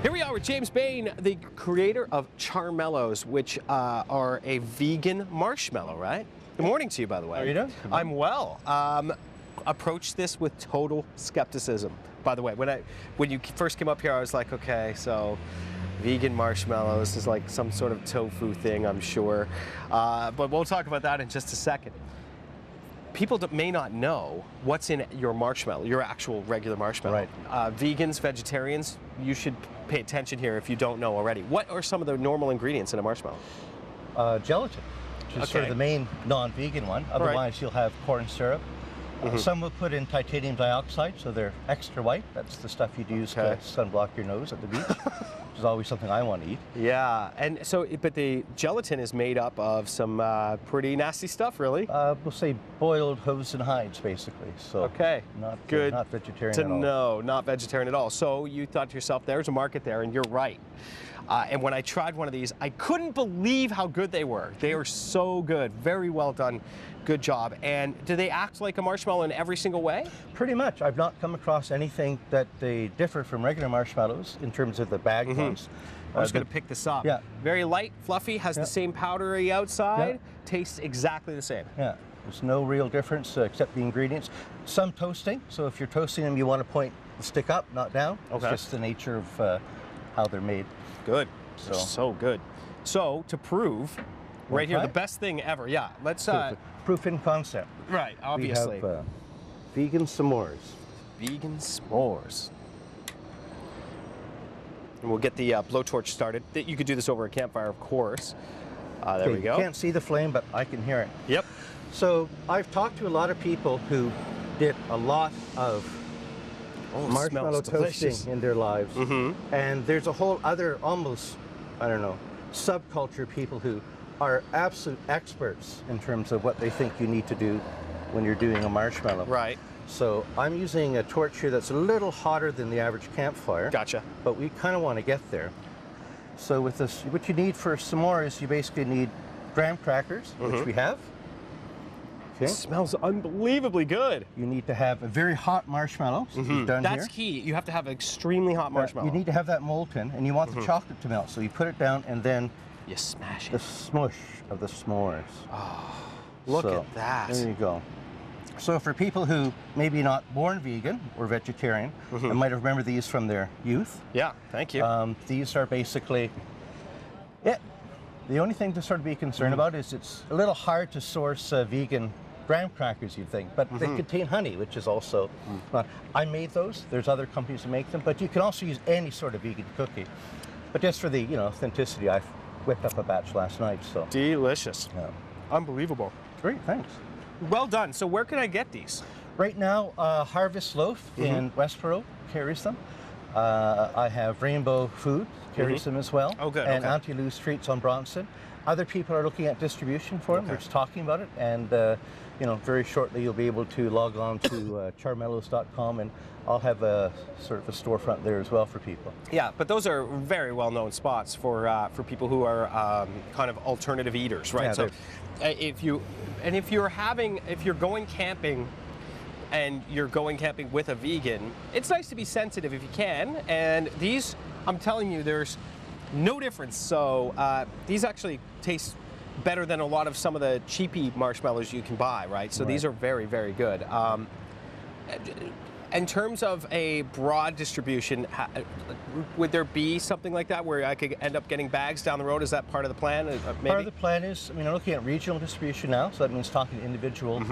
Here we are with James Bain, the creator of Charmallows, which are a vegan marshmallow, right? Good morning to you, by the way. How are you doing? I'm well. Approached this with total skepticism. By the way, when you first came up here, I was like, okay, so vegan marshmallows is like some sort of tofu thing, I'm sure. But we'll talk about that in just a second. People may not know what's in your marshmallow, your actual regular marshmallow. Right. Vegans, vegetarians, you should pay attention here if you don't know already. What are some of the normal ingredients in a marshmallow? Gelatin, which is sort of the main non-vegan one. Otherwise, you'll have corn syrup. Some will put in titanium dioxide, so they're extra white. That's the stuff you'd use to sunblock your nose at the beach, which is always something I want to eat. Yeah, and so, but the gelatin is made up of some pretty nasty stuff, really. We'll say boiled hooves and hides, basically. So not good. Not vegetarian to at all. know, not vegetarian at all. So you thought to yourself, there's a market there, and you're right. And when I tried one of these, I couldn't believe how good they were. They are so good. Very well done. Good job. And do they act like a marshmallow in every single way? Pretty much. I've not come across anything that they differ from regular marshmallows in terms of the bag ones. I was going to pick this up. Yeah. Very light, fluffy, has the same powdery outside, tastes exactly the same. Yeah. There's no real difference except the ingredients. Some toasting, so if you're toasting them, you want to point the stick up, not down. It's just the nature of how they're made. Good. So good. So to prove, right here, the best thing ever. Yeah, let's. Proof in concept. Right, obviously. We have vegan s'mores. Vegan s'mores. And we'll get the blowtorch started. You could do this over a campfire, of course. There we go. You can't see the flame, but I can hear it. Yep. So I've talked to a lot of people who did a lot of marshmallow toasting in their lives. And there's a whole other almost, I don't know, subculture of people who are absolute experts in terms of what they think you need to do when you're doing a marshmallow. Right. So I'm using a torch here that's a little hotter than the average campfire. Gotcha. But we kind of want to get there. So with this, what you need for s'mores, you basically need graham crackers, which we have. It smells unbelievably good. You need to have a very hot marshmallow. That's key. You have to have an extremely hot marshmallow. You need to have that molten, and you want the chocolate to melt. So you put it down, and then you smash it. The smush of the s'mores. Oh, look at that. There you go. So for people who maybe not born vegan or vegetarian, and might have remembered these from their youth. Yeah, thank you. These are basically it. The only thing to sort of be concerned about is it's a little hard to source vegan graham crackers, you'd think, but they contain honey, which is also I made those. There's other companies that make them, but you can also use any sort of vegan cookie. But just for the authenticity, I whipped up a batch last night. So delicious. Yeah. Unbelievable. Great, thanks. Well done. So where can I get these? Right now, Harvest Loaf in Westboro carries them. I have Rainbow Food carries them as well. Oh, good. And Anti-Loose Treats on Bronson. Other people are looking at distribution for them. They're just talking about it, and very shortly you'll be able to log on to charmallows.com, and I'll have a sort of a storefront there as well for people. Yeah, but those are very well-known spots for people who are kind of alternative eaters, right? Yeah, so if you're going camping and you're going camping with a vegan, it's nice to be sensitive if you can. And these, I'm telling you, there's no difference. So these actually taste better than a lot of some of the cheapy marshmallows you can buy, right? So these are very, very good. In terms of a broad distribution, would there be something like that where I could end up getting bags down the road? Is that part of the plan? Maybe? Part of the plan is, I'm looking at regional distribution now, so that means talking to individual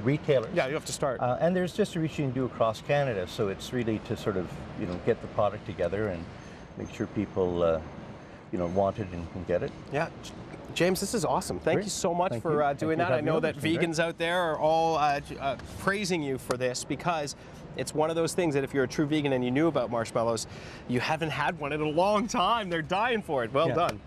retailers. Yeah, you have to start. And there's distribution you can do across Canada, so it's really to sort of, get the product together and make sure people, want it and can get it. Yeah. James, this is awesome. Thank you so much for doing that. I know that vegans out there are all praising you for this, because it's one of those things that if you're a true vegan and you knew about marshmallows, you haven't had one in a long time. They're dying for it. Well done.